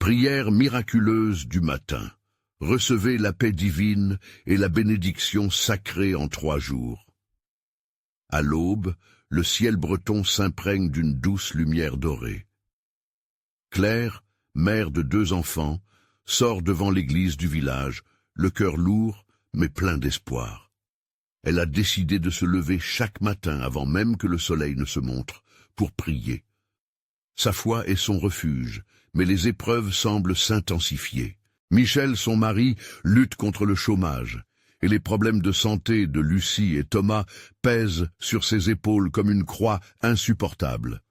Prière miraculeuse du matin. Recevez la paix divine et la bénédiction sacrée en 3 jours. À l'aube, le ciel breton s'imprègne d'une douce lumière dorée. Claire, mère de 2 enfants, sort devant l'église du village, le cœur lourd mais plein d'espoir. Elle a décidé de se lever chaque matin avant même que le soleil ne se montre, pour prier. Sa foi est son refuge, mais les épreuves semblent s'intensifier. Michel, son mari, lutte contre le chômage, et les problèmes de santé de Lucie et Thomas pèsent sur ses épaules comme une croix insupportable.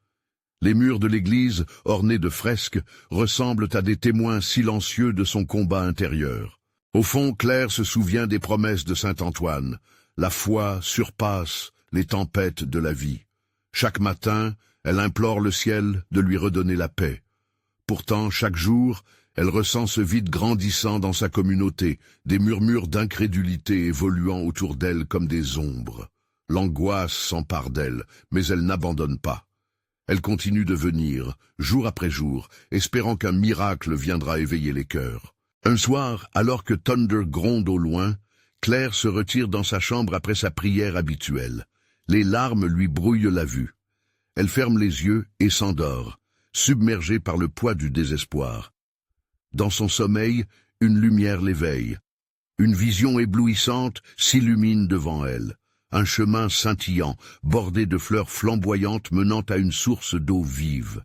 Les murs de l'église, ornés de fresques, ressemblent à des témoins silencieux de son combat intérieur. Au fond, Claire se souvient des promesses de saint Antoine. La foi surpasse les tempêtes de la vie. Chaque matin, elle implore le ciel de lui redonner la paix. Pourtant, chaque jour, elle ressent ce vide grandissant dans sa communauté, des murmures d'incrédulité évoluant autour d'elle comme des ombres. L'angoisse s'empare d'elle, mais elle n'abandonne pas. Elle continue de venir, jour après jour, espérant qu'un miracle viendra éveiller les cœurs. Un soir, alors que Thunder gronde au loin, Claire se retire dans sa chambre après sa prière habituelle. Les larmes lui brouillent la vue. Elle ferme les yeux et s'endort, submergée par le poids du désespoir. Dans son sommeil, une lumière l'éveille. Une vision éblouissante s'illumine devant elle. Un chemin scintillant, bordé de fleurs flamboyantes menant à une source d'eau vive.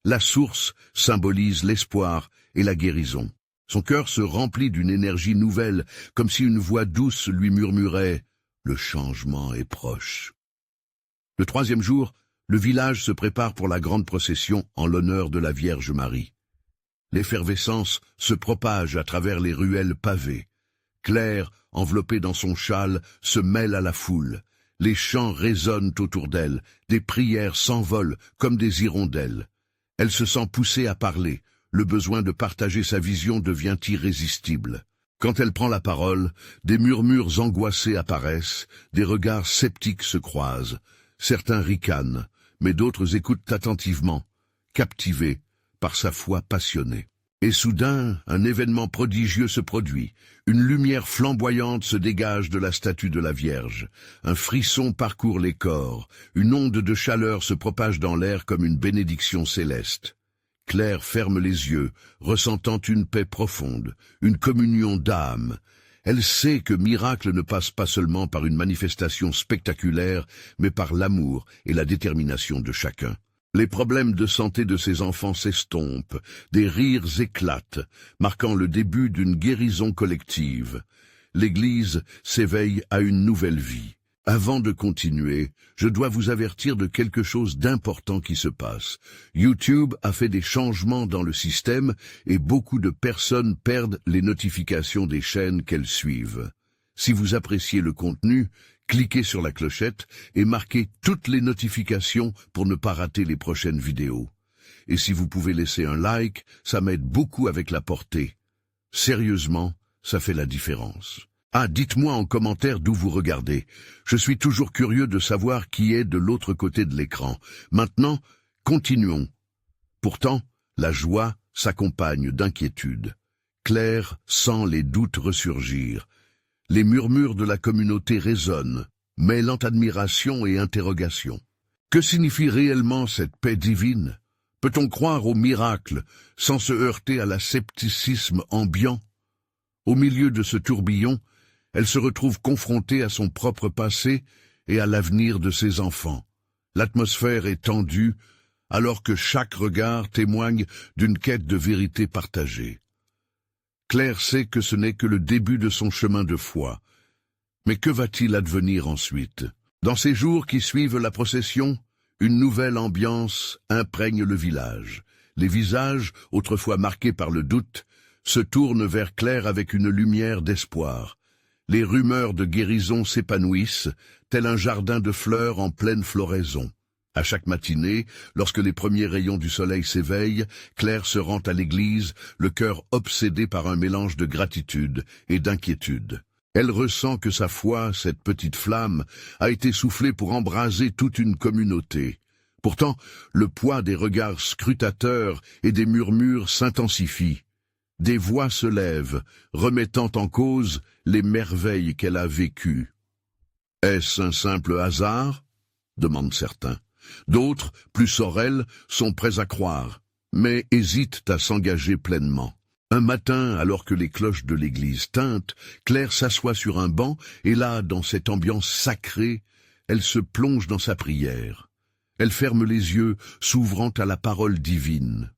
La source symbolise l'espoir et la guérison. Son cœur se remplit d'une énergie nouvelle, comme si une voix douce lui murmurait « Le changement est proche ». Le 3e jour, le village se prépare pour la grande procession en l'honneur de la Vierge Marie. L'effervescence se propage à travers les ruelles pavées. Claire, enveloppée dans son châle, se mêle à la foule. Les chants résonnent autour d'elle, des prières s'envolent comme des hirondelles. Elle se sent poussée à parler. Le besoin de partager sa vision devient irrésistible. Quand elle prend la parole, des murmures angoissés apparaissent, des regards sceptiques se croisent. Certains ricanent, mais d'autres écoutent attentivement, captivés par sa foi passionnée. Et soudain, un événement prodigieux se produit. Une lumière flamboyante se dégage de la statue de la Vierge. Un frisson parcourt les corps. Une onde de chaleur se propage dans l'air comme une bénédiction céleste. Claire ferme les yeux, ressentant une paix profonde, une communion d'âme. Elle sait que miracle ne passe pas seulement par une manifestation spectaculaire, mais par l'amour et la détermination de chacun. Les problèmes de santé de ses enfants s'estompent, des rires éclatent, marquant le début d'une guérison collective. L'Église s'éveille à une nouvelle vie. Avant de continuer, je dois vous avertir de quelque chose d'important qui se passe. YouTube a fait des changements dans le système et beaucoup de personnes perdent les notifications des chaînes qu'elles suivent. Si vous appréciez le contenu, cliquez sur la clochette et marquez toutes les notifications pour ne pas rater les prochaines vidéos. Et si vous pouvez laisser un like, ça m'aide beaucoup avec la portée. Sérieusement, ça fait la différence. Ah, dites-moi en commentaire d'où vous regardez. Je suis toujours curieux de savoir qui est de l'autre côté de l'écran. Maintenant, continuons. Pourtant, la joie s'accompagne d'inquiétude. Claire sent les doutes ressurgir. Les murmures de la communauté résonnent, mêlant admiration et interrogation. Que signifie réellement cette paix divine? Peut-on croire au miracle sans se heurter à la scepticisme ambiant? Au milieu de ce tourbillon, elle se retrouve confrontée à son propre passé et à l'avenir de ses enfants. L'atmosphère est tendue, alors que chaque regard témoigne d'une quête de vérité partagée. Claire sait que ce n'est que le début de son chemin de foi. Mais que va-t-il advenir ensuite? Dans ces jours qui suivent la procession, une nouvelle ambiance imprègne le village. Les visages, autrefois marqués par le doute, se tournent vers Claire avec une lumière d'espoir. Les rumeurs de guérison s'épanouissent, tel un jardin de fleurs en pleine floraison. À chaque matinée, lorsque les premiers rayons du soleil s'éveillent, Claire se rend à l'église, le cœur obsédé par un mélange de gratitude et d'inquiétude. Elle ressent que sa foi, cette petite flamme, a été soufflée pour embraser toute une communauté. Pourtant, le poids des regards scrutateurs et des murmures s'intensifie. Des voix se lèvent, remettant en cause les merveilles qu'elle a vécues. Est-ce un simple hasard? Demandent certains. D'autres, plus sorels, sont prêts à croire, mais hésitent à s'engager pleinement. Un matin, alors que les cloches de l'église tintent, Claire s'assoit sur un banc, et là, dans cette ambiance sacrée, elle se plonge dans sa prière. Elle ferme les yeux, s'ouvrant à la parole divine.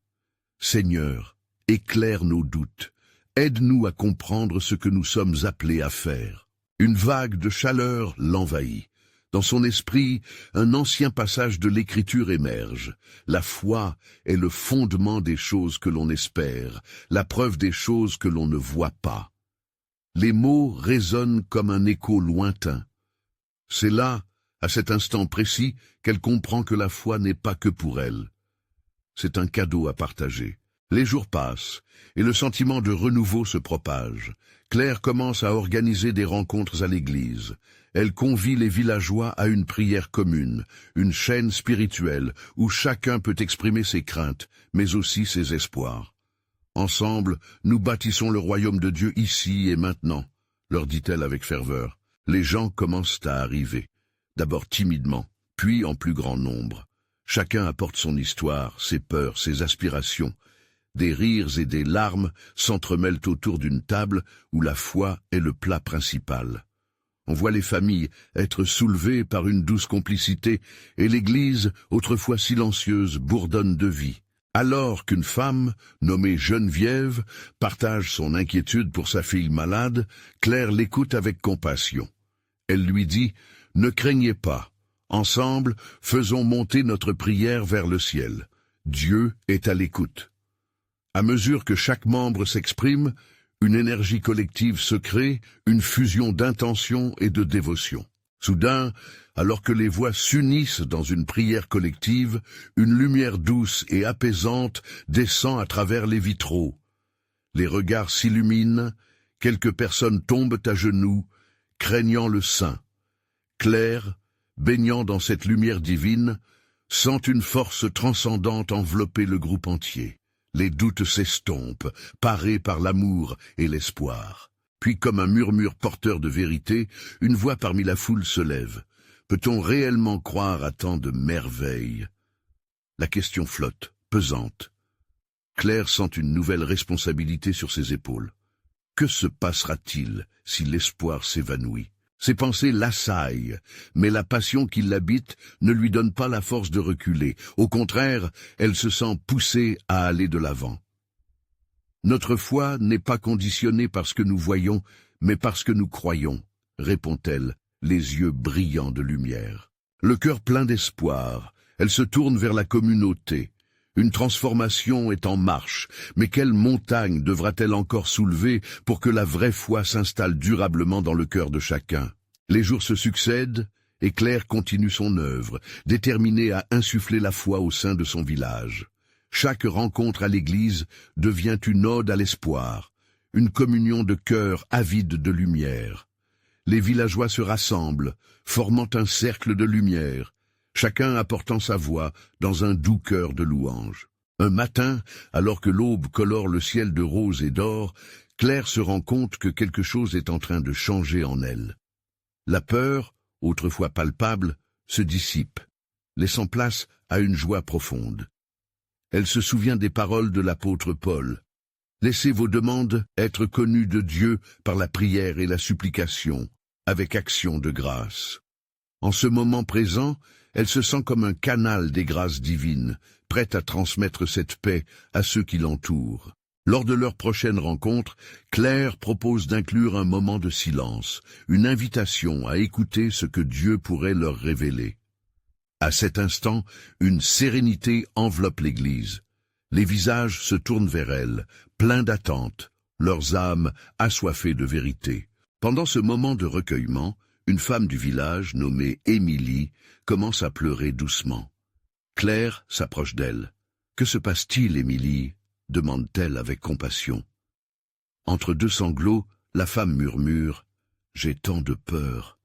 Seigneur, éclaire nos doutes, aide-nous à comprendre ce que nous sommes appelés à faire. Une vague de chaleur l'envahit. Dans son esprit, un ancien passage de l'Écriture émerge. La foi est le fondement des choses que l'on espère, la preuve des choses que l'on ne voit pas. Les mots résonnent comme un écho lointain. C'est là, à cet instant précis, qu'elle comprend que la foi n'est pas que pour elle. C'est un cadeau à partager. Les jours passent, et le sentiment de renouveau se propage. Claire commence à organiser des rencontres à l'église. Elle convie les villageois à une prière commune, une chaîne spirituelle où chacun peut exprimer ses craintes, mais aussi ses espoirs. Ensemble, nous bâtissons le royaume de Dieu ici et maintenant, leur dit-elle avec ferveur. Les gens commencent à arriver, d'abord timidement, puis en plus grand nombre. Chacun apporte son histoire, ses peurs, ses aspirations. Des rires et des larmes s'entremêlent autour d'une table où la foi est le plat principal. On voit les familles être soulevées par une douce complicité, et l'église, autrefois silencieuse, bourdonne de vie. Alors qu'une femme, nommée Geneviève, partage son inquiétude pour sa fille malade, Claire l'écoute avec compassion. Elle lui dit « Ne craignez pas. Ensemble, faisons monter notre prière vers le ciel. Dieu est à l'écoute. » À mesure que chaque membre s'exprime, une énergie collective se crée, une fusion d'intention et de dévotion. Soudain, alors que les voix s'unissent dans une prière collective, une lumière douce et apaisante descend à travers les vitraux. Les regards s'illuminent, quelques personnes tombent à genoux, craignant le saint. Claire, baignant dans cette lumière divine, sent une force transcendante envelopper le groupe entier. Les doutes s'estompent, parés par l'amour et l'espoir. Puis, comme un murmure porteur de vérité, une voix parmi la foule se lève. Peut-on réellement croire à tant de merveilles? La question flotte, pesante. Claire sent une nouvelle responsabilité sur ses épaules. Que se passera-t-il si l'espoir s'évanouit? Ses pensées l'assaillent, mais la passion qui l'habite ne lui donne pas la force de reculer. Au contraire, elle se sent poussée à aller de l'avant. Notre foi n'est pas conditionnée par ce que nous voyons, mais par ce que nous croyons, répond-elle, les yeux brillants de lumière. Le cœur plein d'espoir, elle se tourne vers la communauté. Une transformation est en marche, mais quelle montagne devra-t-elle encore soulever pour que la vraie foi s'installe durablement dans le cœur de chacun? Les jours se succèdent, et Claire continue son œuvre, déterminée à insuffler la foi au sein de son village. Chaque rencontre à l'église devient une ode à l'espoir, une communion de cœurs avides de lumière. Les villageois se rassemblent, formant un cercle de lumière, chacun apportant sa voix dans un doux chœur de louanges. Un matin, alors que l'aube colore le ciel de rose et d'or, Claire se rend compte que quelque chose est en train de changer en elle. La peur, autrefois palpable, se dissipe, laissant place à une joie profonde. Elle se souvient des paroles de l'apôtre Paul. « Laissez vos demandes être connues de Dieu par la prière et la supplication, avec action de grâce. » En ce moment présent, elle se sent comme un canal des grâces divines, prête à transmettre cette paix à ceux qui l'entourent. Lors de leur prochaine rencontre, Claire propose d'inclure un moment de silence, une invitation à écouter ce que Dieu pourrait leur révéler. À cet instant, une sérénité enveloppe l'église. Les visages se tournent vers elle, pleins d'attente, leurs âmes assoiffées de vérité. Pendant ce moment de recueillement, une femme du village, nommée Émilie, commence à pleurer doucement. Claire s'approche d'elle. « Que se passe-t-il, Émilie » demande-t-elle avec compassion. Entre deux sanglots, la femme murmure « J'ai tant de peur.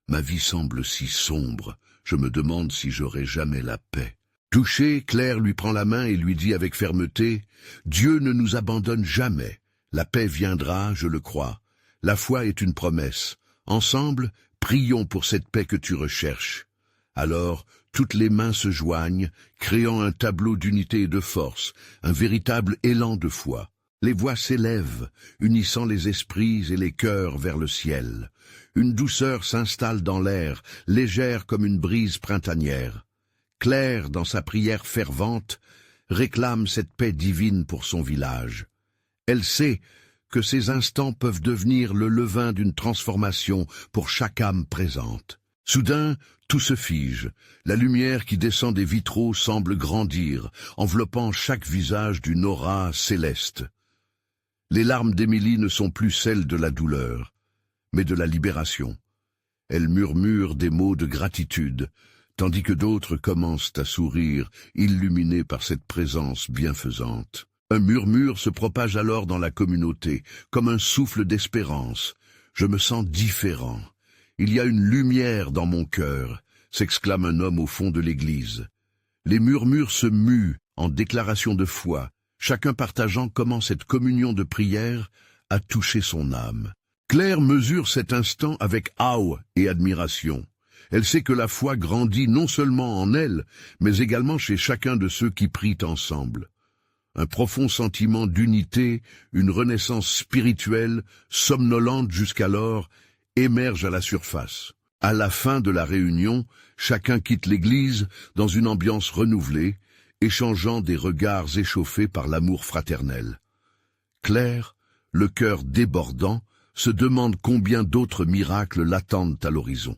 Ma vie semble si sombre. Je me demande si j'aurai jamais la paix. » Touchée, Claire lui prend la main et lui dit avec fermeté, « Dieu ne nous abandonne jamais. La paix viendra, je le crois. La foi est une promesse. Ensemble, prions pour cette paix que tu recherches. » Alors, toutes les mains se joignent, créant un tableau d'unité et de force, un véritable élan de foi. Les voix s'élèvent, unissant les esprits et les cœurs vers le ciel. Une douceur s'installe dans l'air, légère comme une brise printanière. Claire, dans sa prière fervente, réclame cette paix divine pour son village. Elle sait que ces instants peuvent devenir le levain d'une transformation pour chaque âme présente. Soudain, tout se fige. La lumière qui descend des vitraux semble grandir, enveloppant chaque visage d'une aura céleste. Les larmes d'Émilie ne sont plus celles de la douleur, mais de la libération. Elle murmure des mots de gratitude, tandis que d'autres commencent à sourire, illuminés par cette présence bienfaisante. Un murmure se propage alors dans la communauté, comme un souffle d'espérance. Je me sens différent. Il y a une lumière dans mon cœur, s'exclame un homme au fond de l'église. Les murmures se muent en déclarations de foi, chacun partageant comment cette communion de prière a touché son âme. Claire mesure cet instant avec awe et admiration. Elle sait que la foi grandit non seulement en elle, mais également chez chacun de ceux qui prient ensemble. Un profond sentiment d'unité, une renaissance spirituelle, somnolente jusqu'alors, émerge à la surface. À la fin de la réunion, chacun quitte l'église dans une ambiance renouvelée, échangeant des regards échauffés par l'amour fraternel. Claire, le cœur débordant, se demande combien d'autres miracles l'attendent à l'horizon.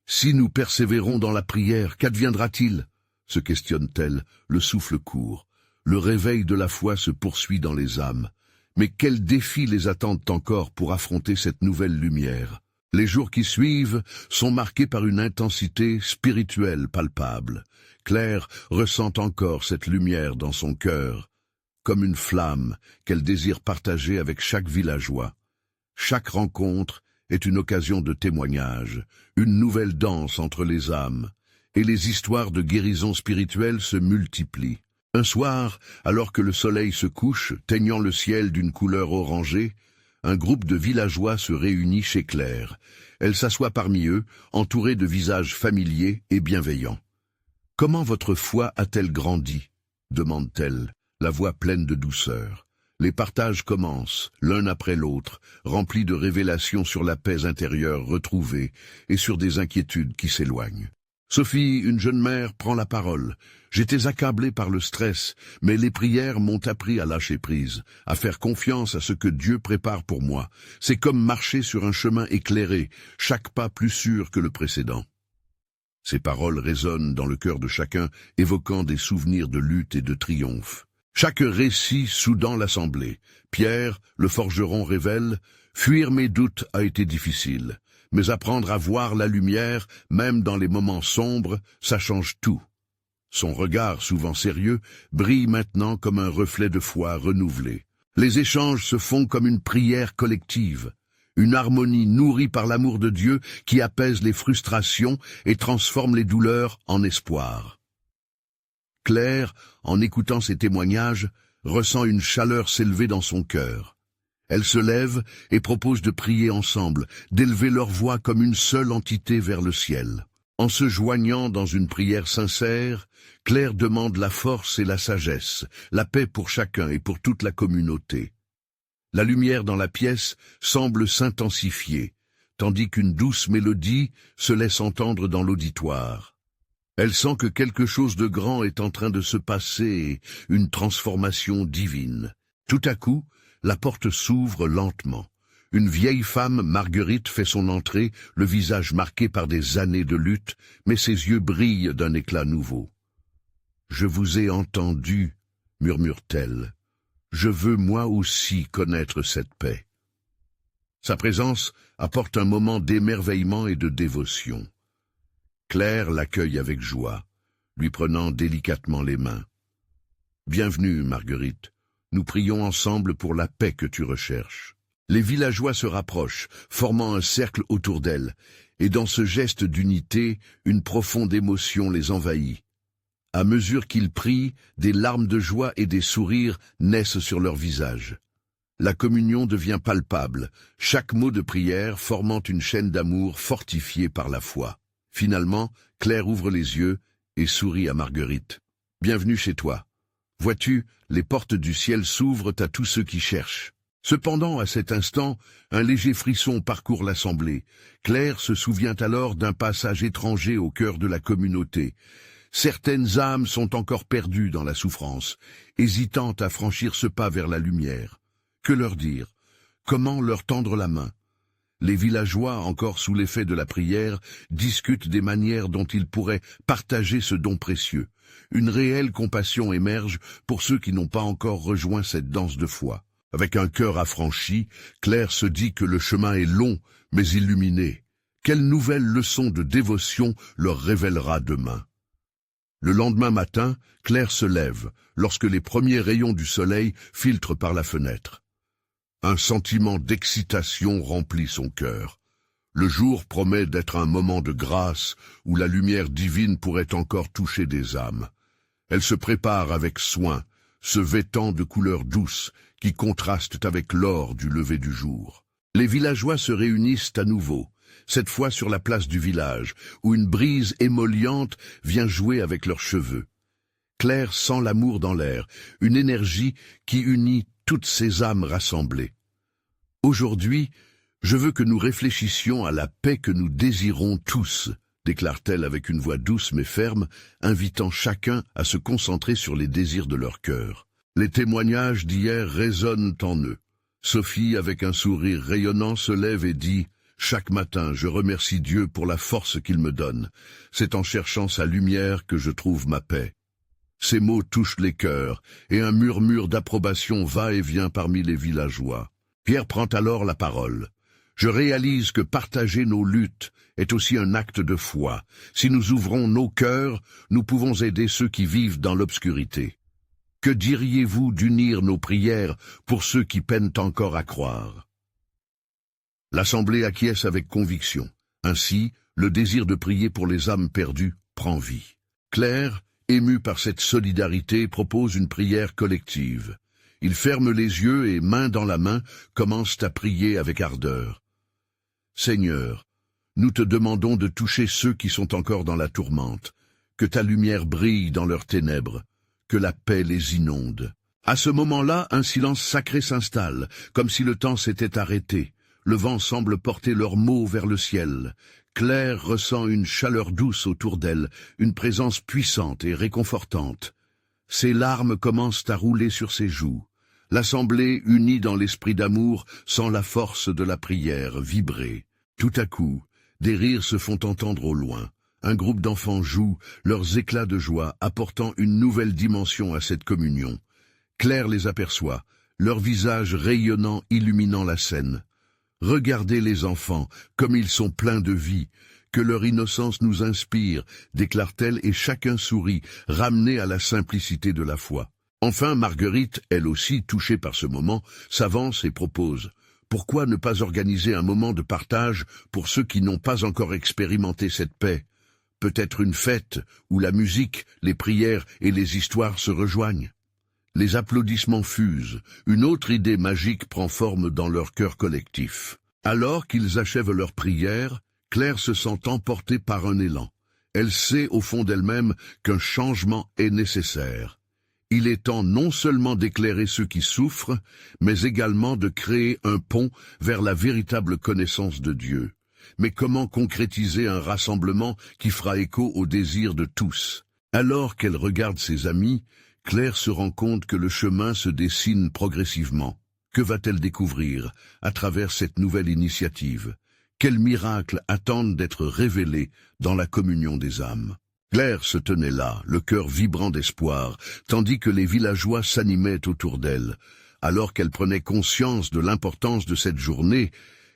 Si nous persévérons dans la prière, qu'adviendra-t-il? Se questionne-t-elle, le souffle court. Le réveil de la foi se poursuit dans les âmes. Mais quels défis les attendent encore pour affronter cette nouvelle lumière? Les jours qui suivent sont marqués par une intensité spirituelle palpable. Claire ressent encore cette lumière dans son cœur, comme une flamme qu'elle désire partager avec chaque villageois. Chaque rencontre est une occasion de témoignage, une nouvelle danse entre les âmes, et les histoires de guérison spirituelle se multiplient. Un soir, alors que le soleil se couche, teignant le ciel d'une couleur orangée, un groupe de villageois se réunit chez Claire. Elle s'assoit parmi eux, entourée de visages familiers et bienveillants. « Comment votre foi a-t-elle grandi ?» demande-t-elle, la voix pleine de douceur. Les partages commencent, l'un après l'autre, remplis de révélations sur la paix intérieure retrouvée et sur des inquiétudes qui s'éloignent. Sophie, une jeune mère, prend la parole. « J'étais accablée par le stress, mais les prières m'ont appris à lâcher prise, à faire confiance à ce que Dieu prépare pour moi. C'est comme marcher sur un chemin éclairé, chaque pas plus sûr que le précédent. » Ces paroles résonnent dans le cœur de chacun, évoquant des souvenirs de lutte et de triomphe. Chaque récit soudant l'assemblée. Pierre, le forgeron, révèle « Fuir mes doutes a été difficile, mais apprendre à voir la lumière, même dans les moments sombres, ça change tout. » Son regard, souvent sérieux, brille maintenant comme un reflet de foi renouvelé. Les échanges se font comme une prière collective, une harmonie nourrie par l'amour de Dieu qui apaise les frustrations et transforme les douleurs en espoir. Claire, en écoutant ces témoignages, ressent une chaleur s'élever dans son cœur. Elle se lève et propose de prier ensemble, d'élever leur voix comme une seule entité vers le ciel. En se joignant dans une prière sincère, Claire demande la force et la sagesse, la paix pour chacun et pour toute la communauté. La lumière dans la pièce semble s'intensifier, tandis qu'une douce mélodie se laisse entendre dans l'auditoire. Elle sent que quelque chose de grand est en train de se passer, une transformation divine. Tout à coup, la porte s'ouvre lentement. Une vieille femme, Marguerite, fait son entrée, le visage marqué par des années de lutte, mais ses yeux brillent d'un éclat nouveau. « Je vous ai entendu, » murmure-t-elle. « Je veux moi aussi connaître cette paix. » Sa présence apporte un moment d'émerveillement et de dévotion. Claire l'accueille avec joie, lui prenant délicatement les mains. « Bienvenue, Marguerite. Nous prions ensemble pour la paix que tu recherches. » Les villageois se rapprochent, formant un cercle autour d'elle, Et dans ce geste d'unité, une profonde émotion les envahit. À mesure qu'ils prient, des larmes de joie et des sourires naissent sur leurs visages. La communion devient palpable, chaque mot de prière formant une chaîne d'amour fortifiée par la foi. Finalement, Claire ouvre les yeux et sourit à Marguerite. « Bienvenue chez toi. Vois-tu, les portes du ciel s'ouvrent à tous ceux qui cherchent. » Cependant, à cet instant, un léger frisson parcourt l'assemblée. Claire se souvient alors d'un passage étranger au cœur de la communauté. Certaines âmes sont encore perdues dans la souffrance, hésitant à franchir ce pas vers la lumière. Que leur dire? Comment leur tendre la main? Les villageois, encore sous l'effet de la prière, discutent des manières dont ils pourraient partager ce don précieux. Une réelle compassion émerge pour ceux qui n'ont pas encore rejoint cette danse de foi. Avec un cœur affranchi, Claire se dit que le chemin est long, mais illuminé. Quelle nouvelle leçon de dévotion leur révélera demain? Le lendemain matin, Claire se lève, lorsque les premiers rayons du soleil filtrent par la fenêtre. Un sentiment d'excitation remplit son cœur. Le jour promet d'être un moment de grâce où la lumière divine pourrait encore toucher des âmes. Elle se prépare avec soin, se vêtant de couleurs douces qui contrastent avec l'or du lever du jour. Les villageois se réunissent à nouveau, cette fois sur la place du village, où une brise émolliente vient jouer avec leurs cheveux. Claire sent l'amour dans l'air, une énergie qui unit toutes ces âmes rassemblées. Aujourd'hui, je veux que nous réfléchissions à la paix que nous désirons tous, déclare-t-elle avec une voix douce mais ferme, invitant chacun à se concentrer sur les désirs de leur cœur. Les témoignages d'hier résonnent en eux. Sophie, avec un sourire rayonnant, se lève et dit « Chaque matin, je remercie Dieu pour la force qu'il me donne. C'est en cherchant sa lumière que je trouve ma paix. » Ces mots touchent les cœurs, et un murmure d'approbation va et vient parmi les villageois. Pierre prend alors la parole. « Je réalise que partager nos luttes est aussi un acte de foi. Si nous ouvrons nos cœurs, nous pouvons aider ceux qui vivent dans l'obscurité. Que diriez-vous d'unir nos prières pour ceux qui peinent encore à croire ?» L'Assemblée acquiesce avec conviction. Ainsi, le désir de prier pour les âmes perdues prend vie. Claire, émue par cette solidarité, propose une prière collective. Ils ferment les yeux et, main dans la main, commencent à prier avec ardeur. « Seigneur, nous te demandons de toucher ceux qui sont encore dans la tourmente, que ta lumière brille dans leurs ténèbres, que la paix les inonde. » À ce moment-là, un silence sacré s'installe, comme si le temps s'était arrêté. Le vent semble porter leurs mots vers le ciel. Claire ressent une chaleur douce autour d'elle, une présence puissante et réconfortante. Ses larmes commencent à rouler sur ses joues. L'assemblée, unie dans l'esprit d'amour, sent la force de la prière vibrer. Tout à coup, des rires se font entendre au loin. Un groupe d'enfants joue, leurs éclats de joie apportant une nouvelle dimension à cette communion. Claire les aperçoit, leurs visages rayonnants illuminant la scène. Regardez les enfants, comme ils sont pleins de vie, que leur innocence nous inspire, déclare-t-elle, et chacun sourit, ramené à la simplicité de la foi. Enfin, Marguerite, elle aussi touchée par ce moment, s'avance et propose « Pourquoi ne pas organiser un moment de partage pour ceux qui n'ont pas encore expérimenté cette paix? Peut-être une fête où la musique, les prières et les histoires se rejoignent ?» Les applaudissements fusent, une autre idée magique prend forme dans leur cœur collectif. Alors qu'ils achèvent leur prière, Claire se sent emportée par un élan. Elle sait au fond d'elle-même qu'un changement est nécessaire. Il est temps non seulement d'éclairer ceux qui souffrent, mais également de créer un pont vers la véritable connaissance de Dieu. Mais comment concrétiser un rassemblement qui fera écho aux désirs de tous? Alors qu'elle regarde ses amis, Claire se rend compte que le chemin se dessine progressivement. Que va-t-elle découvrir à travers cette nouvelle initiative? Quels miracles attendent d'être révélés dans la communion des âmes? Claire se tenait là, le cœur vibrant d'espoir, tandis que les villageois s'animaient autour d'elle. Alors qu'elle prenait conscience de l'importance de cette journée,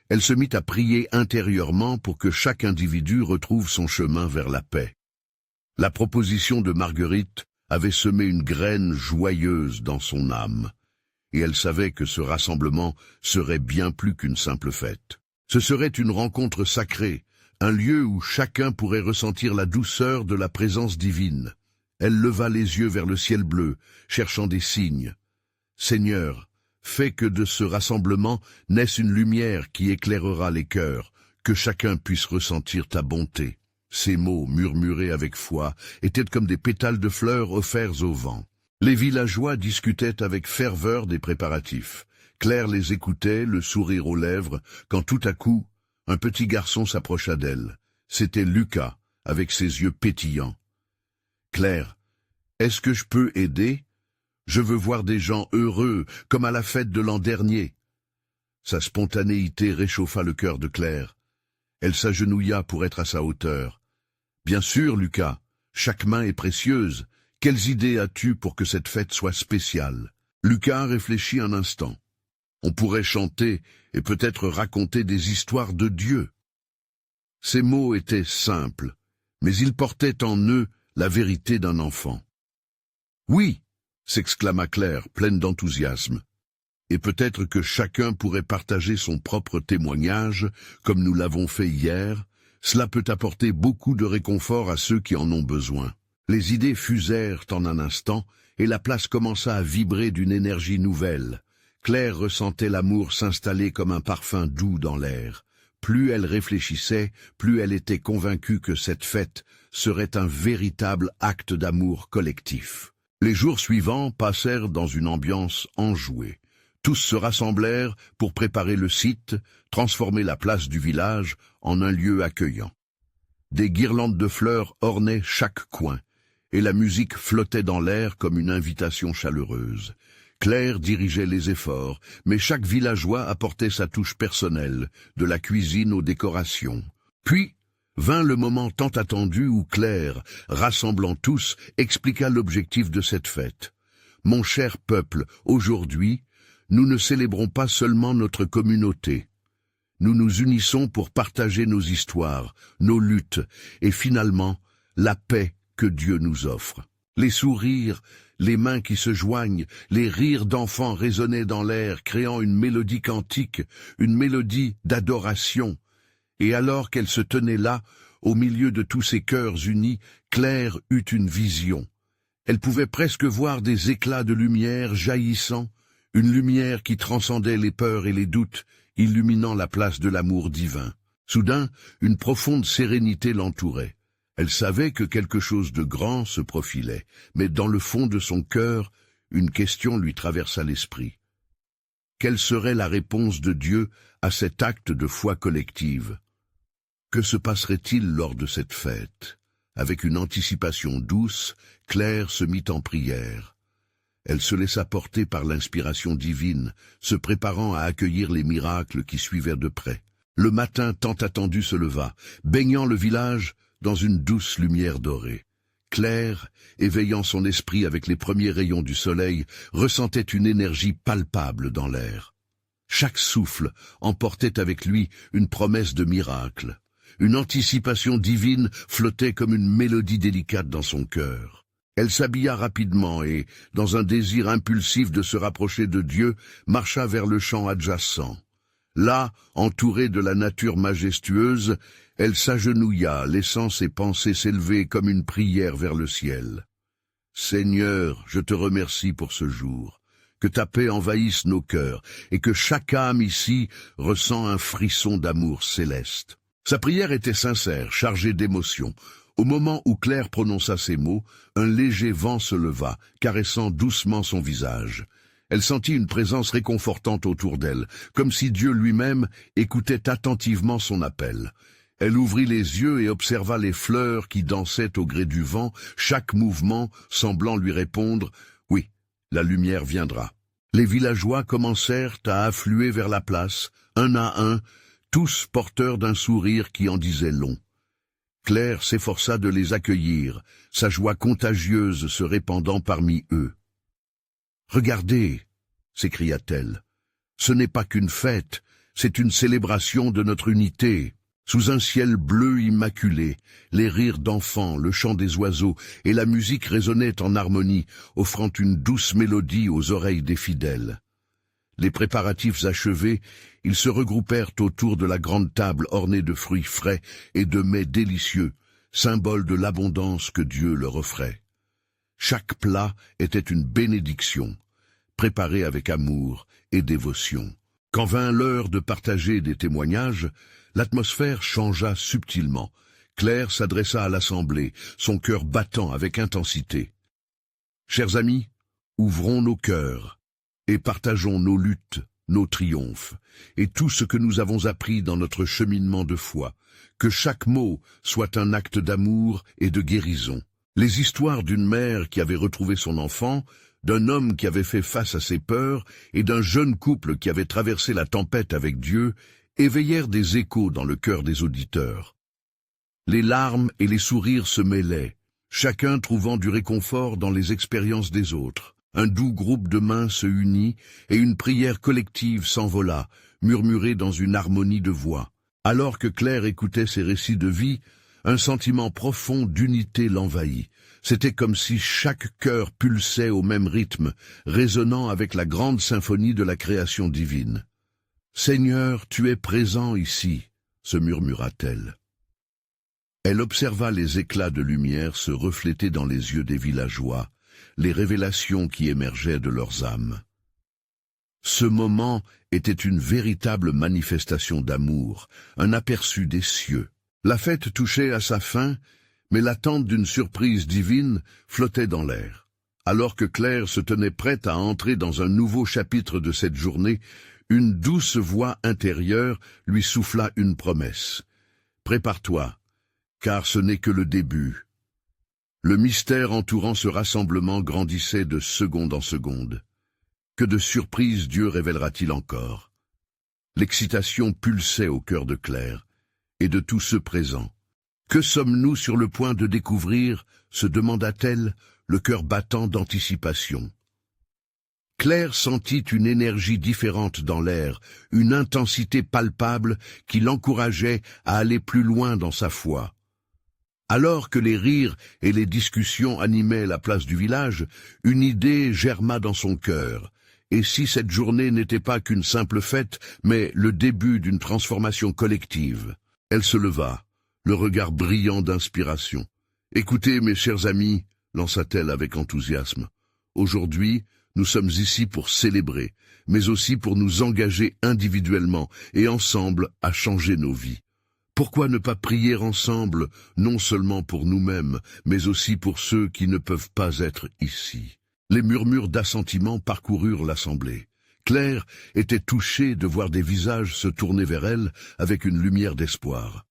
elle se mit à prier intérieurement pour que chaque individu retrouve son chemin vers la paix. La proposition de Marguerite avait semé une graine joyeuse dans son âme, et elle savait que ce rassemblement serait bien plus qu'une simple fête. Ce serait une rencontre sacrée, un lieu où chacun pourrait ressentir la douceur de la présence divine. Elle leva les yeux vers le ciel bleu, cherchant des signes. « Seigneur, fais que de ce rassemblement naisse une lumière qui éclairera les cœurs, que chacun puisse ressentir ta bonté. » Ces mots, murmurés avec foi, étaient comme des pétales de fleurs offerts au vent. Les villageois discutaient avec ferveur des préparatifs. Claire les écoutait, le sourire aux lèvres, quand tout à coup, un petit garçon s'approcha d'elle. C'était Lucas, avec ses yeux pétillants. « Claire, est-ce que je peux aider? Je veux voir des gens heureux, comme à la fête de l'an dernier. » Sa spontanéité réchauffa le cœur de Claire. Elle s'agenouilla pour être à sa hauteur. « Bien sûr, Lucas, chaque main est précieuse. Quelles idées as-tu pour que cette fête soit spéciale ?» Lucas réfléchit un instant. « On pourrait chanter et peut-être raconter des histoires de Dieu. » Ces mots étaient simples, mais ils portaient en eux la vérité d'un enfant. « Oui !» s'exclama Claire, pleine d'enthousiasme. « Et peut-être que chacun pourrait partager son propre témoignage, comme nous l'avons fait hier. Cela peut apporter beaucoup de réconfort à ceux qui en ont besoin. » Les idées fusèrent en un instant, et la place commença à vibrer d'une énergie nouvelle. Claire ressentait l'amour s'installer comme un parfum doux dans l'air. Plus elle réfléchissait, plus elle était convaincue que cette fête serait un véritable acte d'amour collectif. Les jours suivants passèrent dans une ambiance enjouée. Tous se rassemblèrent pour préparer le site, transformer la place du village en un lieu accueillant. Des guirlandes de fleurs ornaient chaque coin, et la musique flottait dans l'air comme une invitation chaleureuse. Claire dirigeait les efforts, mais chaque villageois apportait sa touche personnelle, de la cuisine aux décorations. Puis vint le moment tant attendu où Claire, rassemblant tous, expliqua l'objectif de cette fête. « Mon cher peuple, aujourd'hui, nous ne célébrons pas seulement notre communauté. Nous nous unissons pour partager nos histoires, nos luttes, et finalement, la paix que Dieu nous offre. » Les sourires, les mains qui se joignent, les rires d'enfants résonnaient dans l'air, créant une mélodie cantique, une mélodie d'adoration. Et alors qu'elle se tenait là, au milieu de tous ces cœurs unis, Claire eut une vision. Elle pouvait presque voir des éclats de lumière jaillissant, une lumière qui transcendait les peurs et les doutes, illuminant la place de l'amour divin. Soudain, une profonde sérénité l'entourait. Elle savait que quelque chose de grand se profilait, mais dans le fond de son cœur, une question lui traversa l'esprit. Quelle serait la réponse de Dieu à cet acte de foi collective? Que se passerait-il lors de cette fête? Avec une anticipation douce, Claire se mit en prière. Elle se laissa porter par l'inspiration divine, se préparant à accueillir les miracles qui suivaient de près. Le matin tant attendu se leva, baignant le village dans une douce lumière dorée. Claire, éveillant son esprit avec les premiers rayons du soleil, ressentait une énergie palpable dans l'air. Chaque souffle emportait avec lui une promesse de miracle. Une anticipation divine flottait comme une mélodie délicate dans son cœur. Elle s'habilla rapidement et, dans un désir impulsif de se rapprocher de Dieu, marcha vers le champ adjacent. Là, entourée de la nature majestueuse, elle s'agenouilla, laissant ses pensées s'élever comme une prière vers le ciel. « Seigneur, je te remercie pour ce jour. Que ta paix envahisse nos cœurs et que chaque âme ici ressent un frisson d'amour céleste. » Sa prière était sincère, chargée d'émotion. Au moment où Claire prononça ces mots, un léger vent se leva, caressant doucement son visage. Elle sentit une présence réconfortante autour d'elle, comme si Dieu lui-même écoutait attentivement son appel. Elle ouvrit les yeux et observa les fleurs qui dansaient au gré du vent, chaque mouvement semblant lui répondre « Oui, la lumière viendra ». Les villageois commencèrent à affluer vers la place, un à un, tous porteurs d'un sourire qui en disait long. Claire s'efforça de les accueillir, sa joie contagieuse se répandant parmi eux. « Regardez !» s'écria-t-elle. « Ce n'est pas qu'une fête, c'est une célébration de notre unité. » Sous un ciel bleu immaculé, les rires d'enfants, le chant des oiseaux et la musique résonnaient en harmonie, offrant une douce mélodie aux oreilles des fidèles. Les préparatifs achevés, ils se regroupèrent autour de la grande table ornée de fruits frais et de mets délicieux, symbole de l'abondance que Dieu leur offrait. Chaque plat était une bénédiction, préparé avec amour et dévotion. Quand vint l'heure de partager des témoignages, l'atmosphère changea subtilement. Claire s'adressa à l'assemblée, son cœur battant avec intensité. « Chers amis, ouvrons nos cœurs et partageons nos luttes, nos triomphes, et tout ce que nous avons appris dans notre cheminement de foi. Que chaque mot soit un acte d'amour et de guérison. » Les histoires d'une mère qui avait retrouvé son enfant, d'un homme qui avait fait face à ses peurs et d'un jeune couple qui avait traversé la tempête avec Dieu éveillèrent des échos dans le cœur des auditeurs. Les larmes et les sourires se mêlaient, chacun trouvant du réconfort dans les expériences des autres. Un doux groupe de mains se unit et une prière collective s'envola, murmurée dans une harmonie de voix. Alors que Claire écoutait ces récits de vie, un sentiment profond d'unité l'envahit. C'était comme si chaque cœur pulsait au même rythme, résonnant avec la grande symphonie de la création divine. « Seigneur, tu es présent ici », se murmura-t-elle. Elle observa les éclats de lumière se refléter dans les yeux des villageois, les révélations qui émergeaient de leurs âmes. Ce moment était une véritable manifestation d'amour, un aperçu des cieux. La fête touchait à sa fin, mais l'attente d'une surprise divine flottait dans l'air. Alors que Claire se tenait prête à entrer dans un nouveau chapitre de cette journée, une douce voix intérieure lui souffla une promesse. « Prépare-toi, car ce n'est que le début. » Le mystère entourant ce rassemblement grandissait de seconde en seconde. Que de surprises Dieu révélera-t-il encore? L'excitation pulsait au cœur de Claire et de tous ceux présents. Que sommes-nous sur le point de découvrir, se demanda-t-elle, le cœur battant d'anticipation. Claire sentit une énergie différente dans l'air, une intensité palpable qui l'encourageait à aller plus loin dans sa foi. Alors que les rires et les discussions animaient la place du village, une idée germa dans son cœur. Et si cette journée n'était pas qu'une simple fête, mais le début d'une transformation collective? Elle se leva, le regard brillant d'inspiration. « Écoutez, mes chers amis, » lança-t-elle avec enthousiasme. « Aujourd'hui, nous sommes ici pour célébrer, mais aussi pour nous engager individuellement et ensemble à changer nos vies. Pourquoi ne pas prier ensemble, non seulement pour nous-mêmes, mais aussi pour ceux qui ne peuvent pas être ici ?» Les murmures d'assentiment parcoururent l'assemblée. Claire était touchée de voir des visages se tourner vers elle avec une lumière d'espoir.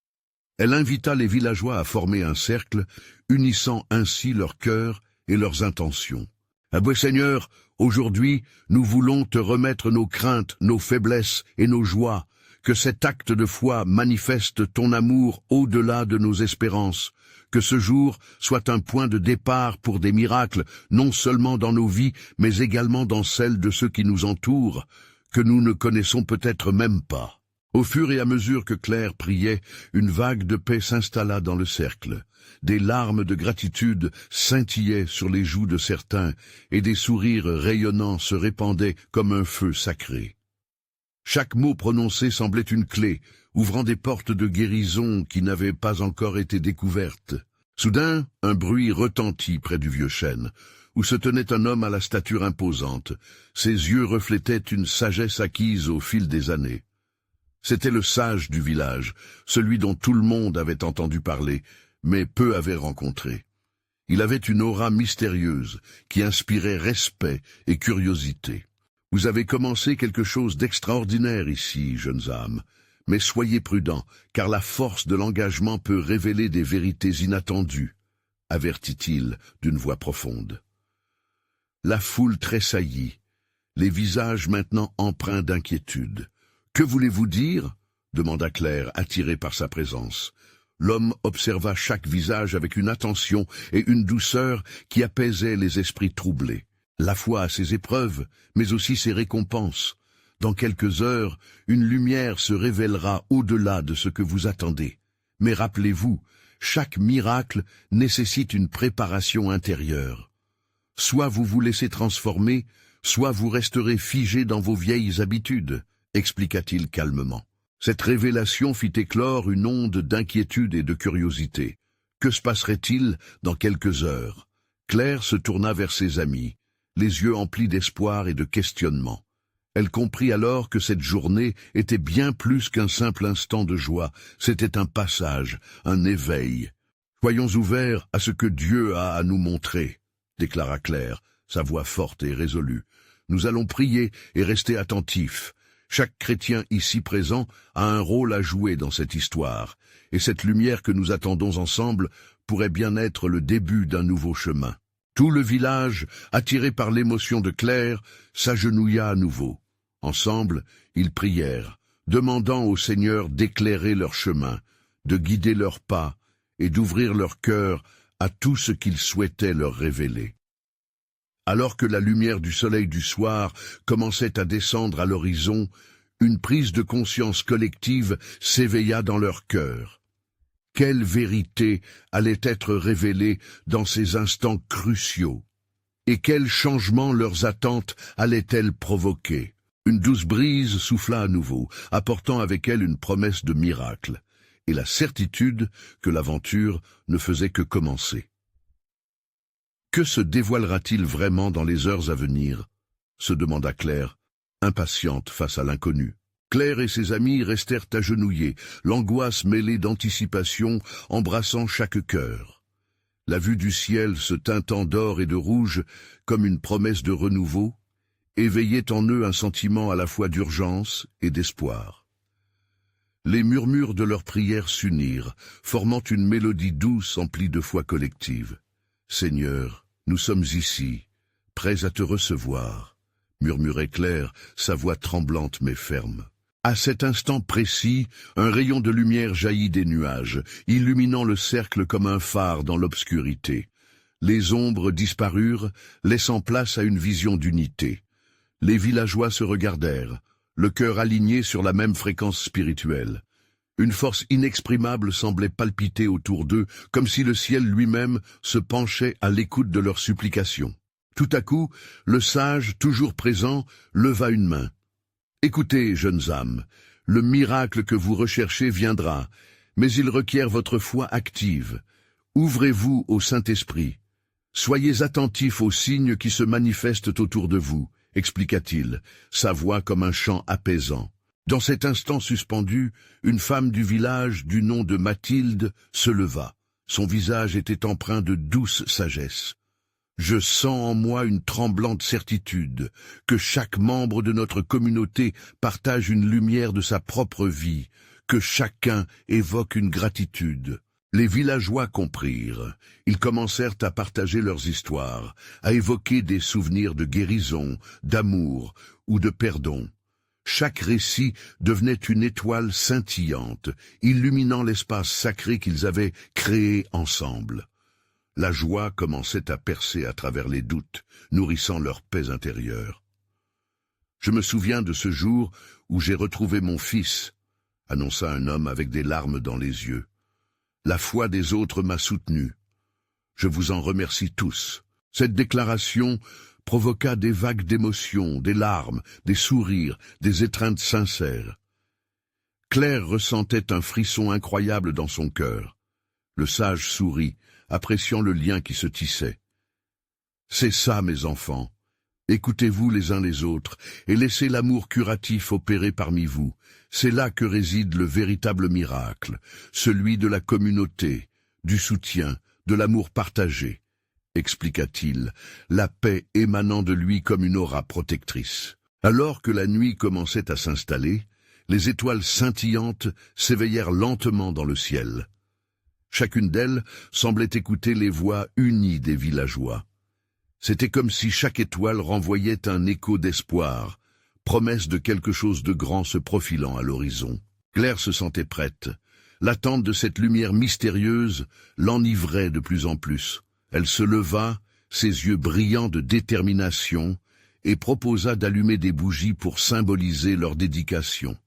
Elle invita les villageois à former un cercle, unissant ainsi leurs cœurs et leurs intentions. « Aboué Seigneur, aujourd'hui, nous voulons te remettre nos craintes, nos faiblesses et nos joies. Que cet acte de foi manifeste ton amour au-delà de nos espérances. Que ce jour soit un point de départ pour des miracles, non seulement dans nos vies, mais également dans celles de ceux qui nous entourent, que nous ne connaissons peut-être même pas. » Au fur et à mesure que Claire priait, une vague de paix s'installa dans le cercle. Des larmes de gratitude scintillaient sur les joues de certains, et des sourires rayonnants se répandaient comme un feu sacré. Chaque mot prononcé semblait une clé, ouvrant des portes de guérison qui n'avaient pas encore été découvertes. Soudain, un bruit retentit près du vieux chêne, où se tenait un homme à la stature imposante. Ses yeux reflétaient une sagesse acquise au fil des années. C'était le sage du village, celui dont tout le monde avait entendu parler, mais peu avait rencontré. Il avait une aura mystérieuse qui inspirait respect et curiosité. « Vous avez commencé quelque chose d'extraordinaire ici, jeunes âmes, mais soyez prudents, car la force de l'engagement peut révéler des vérités inattendues, » avertit-il d'une voix profonde. La foule tressaillit, les visages maintenant empreints d'inquiétude. « Que voulez-vous dire ?» demanda Claire, attirée par sa présence. L'homme observa chaque visage avec une attention et une douceur qui apaisaient les esprits troublés. La foi a ses épreuves, mais aussi ses récompenses. Dans quelques heures, une lumière se révélera au-delà de ce que vous attendez. Mais rappelez-vous, chaque miracle nécessite une préparation intérieure. Soit vous vous laissez transformer, soit vous resterez figé dans vos vieilles habitudes, expliqua-t-il calmement. Cette révélation fit éclore une onde d'inquiétude et de curiosité. Que se passerait-il dans quelques heures? Claire se tourna vers ses amis, les yeux emplis d'espoir et de questionnement. Elle comprit alors que cette journée était bien plus qu'un simple instant de joie, c'était un passage, un éveil. « Soyons ouverts à ce que Dieu a à nous montrer », déclara Claire, sa voix forte et résolue. « Nous allons prier et rester attentifs. Chaque chrétien ici présent a un rôle à jouer dans cette histoire, et cette lumière que nous attendons ensemble pourrait bien être le début d'un nouveau chemin. » Tout le village, attiré par l'émotion de Claire, s'agenouilla à nouveau. Ensemble, ils prièrent, demandant au Seigneur d'éclairer leur chemin, de guider leurs pas et d'ouvrir leur cœur à tout ce qu'il souhaitait leur révéler. Alors que la lumière du soleil du soir commençait à descendre à l'horizon, une prise de conscience collective s'éveilla dans leur cœur. Quelle vérité allait être révélée dans ces instants cruciaux? Et quel changement leurs attentes allaient-elles provoquer? Une douce brise souffla à nouveau, apportant avec elle une promesse de miracle, et la certitude que l'aventure ne faisait que commencer. Que se dévoilera-t-il vraiment dans les heures à venir? Se demanda Claire, impatiente face à l'inconnu. Claire et ses amis restèrent agenouillés, l'angoisse mêlée d'anticipation embrassant chaque cœur. La vue du ciel se teintant d'or et de rouge comme une promesse de renouveau, éveillait en eux un sentiment à la fois d'urgence et d'espoir. Les murmures de leurs prières s'unirent, formant une mélodie douce emplie de foi collective. « Seigneur, nous sommes ici, prêts à te recevoir », murmurait Claire, sa voix tremblante mais ferme. À cet instant précis, un rayon de lumière jaillit des nuages, illuminant le cercle comme un phare dans l'obscurité. Les ombres disparurent, laissant place à une vision d'unité. Les villageois se regardèrent, le cœur aligné sur la même fréquence spirituelle. Une force inexprimable semblait palpiter autour d'eux, comme si le ciel lui-même se penchait à l'écoute de leurs supplications. Tout à coup, le sage, toujours présent, leva une main. « Écoutez, jeunes âmes, le miracle que vous recherchez viendra, mais il requiert votre foi active. Ouvrez-vous au Saint-Esprit. Soyez attentifs aux signes qui se manifestent autour de vous, » expliqua-t-il, sa voix comme un chant apaisant. Dans cet instant suspendu, une femme du village du nom de Mathilde se leva. Son visage était empreint de douce sagesse. « Je sens en moi une tremblante certitude que chaque membre de notre communauté partage une lumière de sa propre vie, que chacun évoque une gratitude. » Les villageois comprirent. Ils commencèrent à partager leurs histoires, à évoquer des souvenirs de guérison, d'amour ou de pardon. Chaque récit devenait une étoile scintillante, illuminant l'espace sacré qu'ils avaient créé ensemble. La joie commençait à percer à travers les doutes, nourrissant leur paix intérieure. « Je me souviens de ce jour où j'ai retrouvé mon fils », annonça un homme avec des larmes dans les yeux. « La foi des autres m'a soutenu. Je vous en remercie tous. » Cette déclaration provoqua des vagues d'émotions, des larmes, des sourires, des étreintes sincères. Claire ressentait un frisson incroyable dans son cœur. Le sage sourit, appréciant le lien qui se tissait. « C'est ça, mes enfants. Écoutez-vous les uns les autres et laissez l'amour curatif opérer parmi vous. C'est là que réside le véritable miracle, celui de la communauté, du soutien, de l'amour partagé, » expliqua-t-il, la paix émanant de lui comme une aura protectrice. Alors que la nuit commençait à s'installer, les étoiles scintillantes s'éveillèrent lentement dans le ciel. Chacune d'elles semblait écouter les voix unies des villageois. C'était comme si chaque étoile renvoyait un écho d'espoir, promesse de quelque chose de grand se profilant à l'horizon. Claire se sentait prête. L'attente de cette lumière mystérieuse l'enivrait de plus en plus. Elle se leva, ses yeux brillants de détermination, et proposa d'allumer des bougies pour symboliser leur dédication.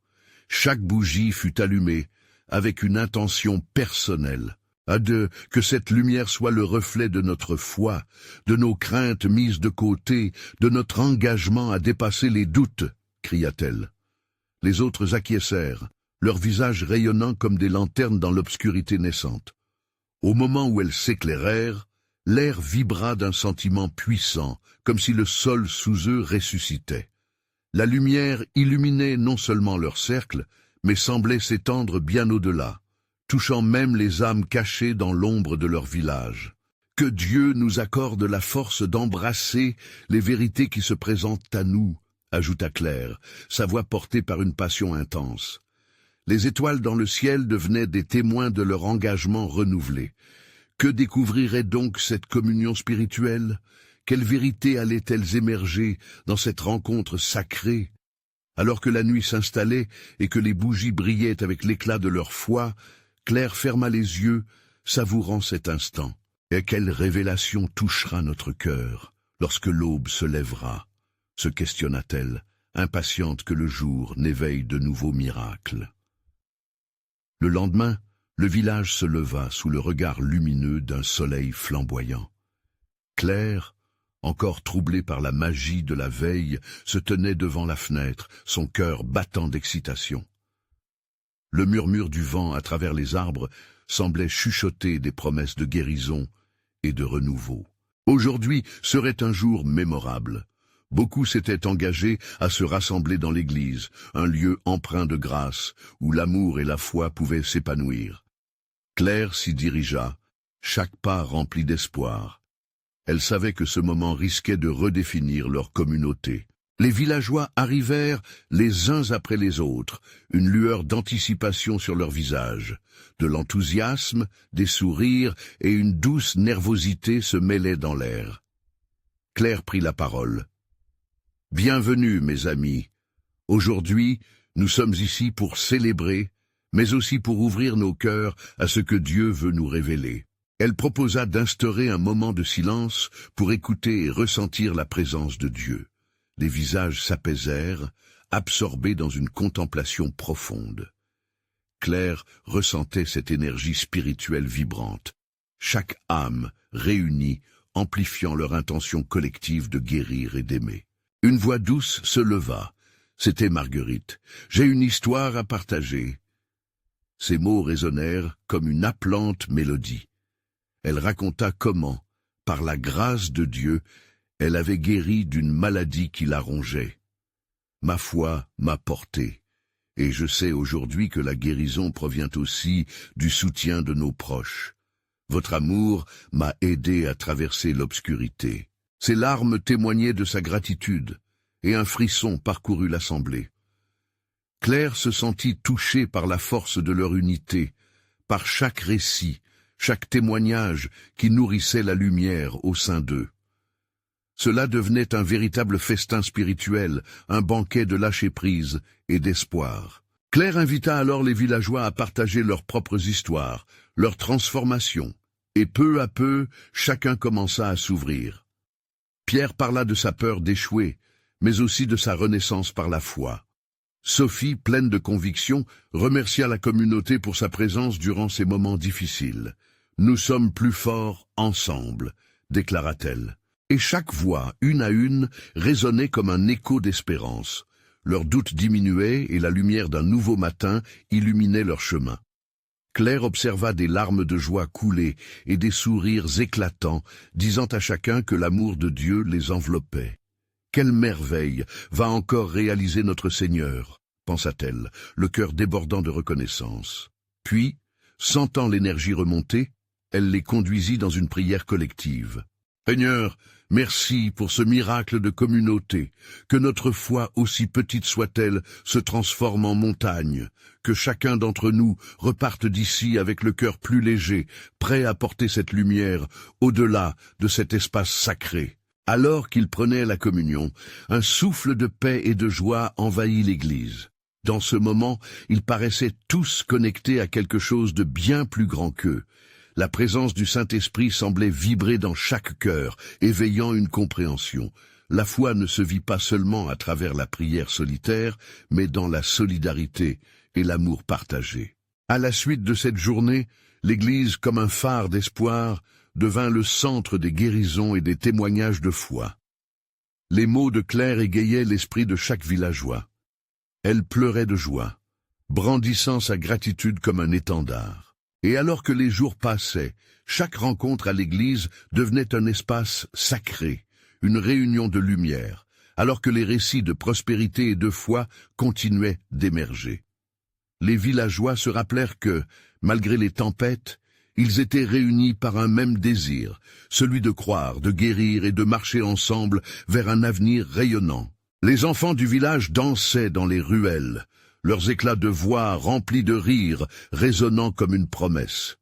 Chaque bougie fut allumée avec une intention personnelle. Que cette lumière soit le reflet de notre foi, de nos craintes mises de côté, de notre engagement à dépasser les doutes, cria-t-elle. Les autres acquiescèrent, leurs visages rayonnant comme des lanternes dans l'obscurité naissante. Au moment où elles s'éclairèrent, l'air vibra d'un sentiment puissant, comme si le sol sous eux ressuscitait. La lumière illuminait non seulement leur cercle, mais semblait s'étendre bien au-delà, touchant même les âmes cachées dans l'ombre de leur village. Que Dieu nous accorde la force d'embrasser les vérités qui se présentent à nous, ajouta Claire, sa voix portée par une passion intense. Les étoiles dans le ciel devenaient des témoins de leur engagement renouvelé. Que découvrirait donc cette communion spirituelle? Quelles vérités allaient-elles émerger dans cette rencontre sacrée? Alors que la nuit s'installait et que les bougies brillaient avec l'éclat de leur foi, Claire ferma les yeux, savourant cet instant. Et quelle révélation touchera notre cœur lorsque l'aube se lèvera, se questionna-t-elle, impatiente que le jour n'éveille de nouveaux miracles. Le lendemain, le village se leva sous le regard lumineux d'un soleil flamboyant. Claire, encore troublée par la magie de la veille, se tenait devant la fenêtre, son cœur battant d'excitation. Le murmure du vent à travers les arbres semblait chuchoter des promesses de guérison et de renouveau. Aujourd'hui serait un jour mémorable. Beaucoup s'étaient engagés à se rassembler dans l'église, un lieu empreint de grâce, où l'amour et la foi pouvaient s'épanouir. Claire s'y dirigea, chaque pas rempli d'espoir. Elle savait que ce moment risquait de redéfinir leur communauté. Les villageois arrivèrent les uns après les autres, une lueur d'anticipation sur leurs visages. De l'enthousiasme, des sourires et une douce nervosité se mêlaient dans l'air. Claire prit la parole. « Bienvenue, mes amis. Aujourd'hui, nous sommes ici pour célébrer, mais aussi pour ouvrir nos cœurs à ce que Dieu veut nous révéler. » Elle proposa d'instaurer un moment de silence pour écouter et ressentir la présence de Dieu. Les visages s'apaisèrent, absorbés dans une contemplation profonde. Claire ressentait cette énergie spirituelle vibrante, chaque âme réunie, amplifiant leur intention collective de guérir et d'aimer. Une voix douce se leva. C'était Marguerite. « J'ai une histoire à partager. » Ces mots résonnèrent comme une appelante mélodie. Elle raconta comment, par la grâce de Dieu, elle avait guéri d'une maladie qui la rongeait. Ma foi m'a porté, et je sais aujourd'hui que la guérison provient aussi du soutien de nos proches. Votre amour m'a aidé à traverser l'obscurité. Ses larmes témoignaient de sa gratitude, et un frisson parcourut l'assemblée. Claire se sentit touchée par la force de leur unité, par chaque récit, chaque témoignage qui nourrissait la lumière au sein d'eux. Cela devenait un véritable festin spirituel, un banquet de lâcher-prise et d'espoir. Claire invita alors les villageois à partager leurs propres histoires, leurs transformations, et peu à peu, chacun commença à s'ouvrir. Pierre parla de sa peur d'échouer, mais aussi de sa renaissance par la foi. Sophie, pleine de conviction, remercia la communauté pour sa présence durant ces moments difficiles. « Nous sommes plus forts ensemble », déclara-t-elle. Et chaque voix, une à une, résonnait comme un écho d'espérance. Leurs doutes diminuaient et la lumière d'un nouveau matin illuminait leur chemin. Claire observa des larmes de joie couler et des sourires éclatants, disant à chacun que l'amour de Dieu les enveloppait. « Quelle merveille va encore réaliser notre Seigneur !» pensa-t-elle, le cœur débordant de reconnaissance. Puis, sentant l'énergie remonter, elle les conduisit dans une prière collective. « Seigneur, merci pour ce miracle de communauté, que notre foi, aussi petite soit-elle, se transforme en montagne, que chacun d'entre nous reparte d'ici avec le cœur plus léger, prêt à porter cette lumière au-delà de cet espace sacré. » Alors qu'ils prenaient la communion, un souffle de paix et de joie envahit l'Église. Dans ce moment, ils paraissaient tous connectés à quelque chose de bien plus grand qu'eux. La présence du Saint-Esprit semblait vibrer dans chaque cœur, éveillant une compréhension. La foi ne se vit pas seulement à travers la prière solitaire, mais dans la solidarité et l'amour partagé. À la suite de cette journée, l'Église, comme un phare d'espoir, devint le centre des guérisons et des témoignages de foi. Les mots de Claire égayaient l'esprit de chaque villageois. Elle pleurait de joie, brandissant sa gratitude comme un étendard. Et alors que les jours passaient, chaque rencontre à l'église devenait un espace sacré, une réunion de lumière, alors que les récits de prospérité et de foi continuaient d'émerger. Les villageois se rappelèrent que, malgré les tempêtes, ils étaient réunis par un même désir, celui de croire, de guérir et de marcher ensemble vers un avenir rayonnant. Les enfants du village dansaient dans les ruelles, leurs éclats de voix remplis de rire, résonnant comme une promesse.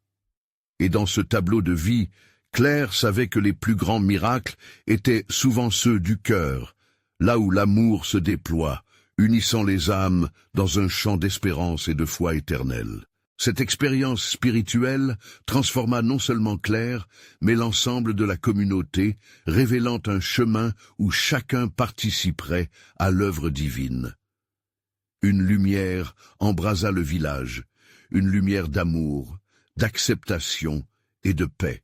Et dans ce tableau de vie, Claire savait que les plus grands miracles étaient souvent ceux du cœur, là où l'amour se déploie, unissant les âmes dans un chant d'espérance et de foi éternelle. Cette expérience spirituelle transforma non seulement Claire, mais l'ensemble de la communauté, révélant un chemin où chacun participerait à l'œuvre divine. Une lumière embrasa le village, une lumière d'amour, d'acceptation et de paix.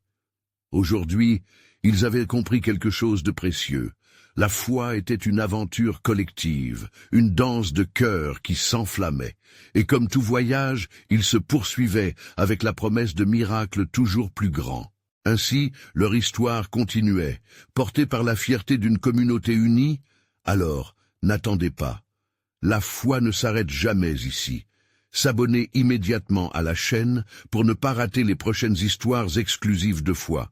Aujourd'hui, ils avaient compris quelque chose de précieux. La foi était une aventure collective, une danse de cœur qui s'enflammait. Et comme tout voyage, il se poursuivait avec la promesse de miracles toujours plus grands. Ainsi, leur histoire continuait, portée par la fierté d'une communauté unie. Alors, n'attendez pas. La foi ne s'arrête jamais ici. S'abonner immédiatement à la chaîne pour ne pas rater les prochaines histoires exclusives de foi.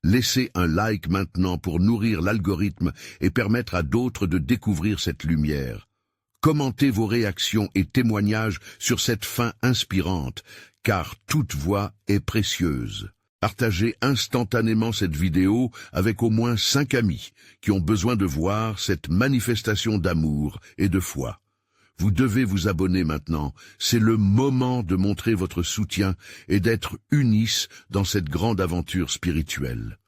Laissez un like maintenant pour nourrir l'algorithme et permettre à d'autres de découvrir cette lumière. Commentez vos réactions et témoignages sur cette fin inspirante, car toute voix est précieuse. Partagez instantanément cette vidéo avec au moins 5 amis qui ont besoin de voir cette manifestation d'amour et de foi. Vous devez vous abonner maintenant, c'est le moment de montrer votre soutien et d'être unis dans cette grande aventure spirituelle.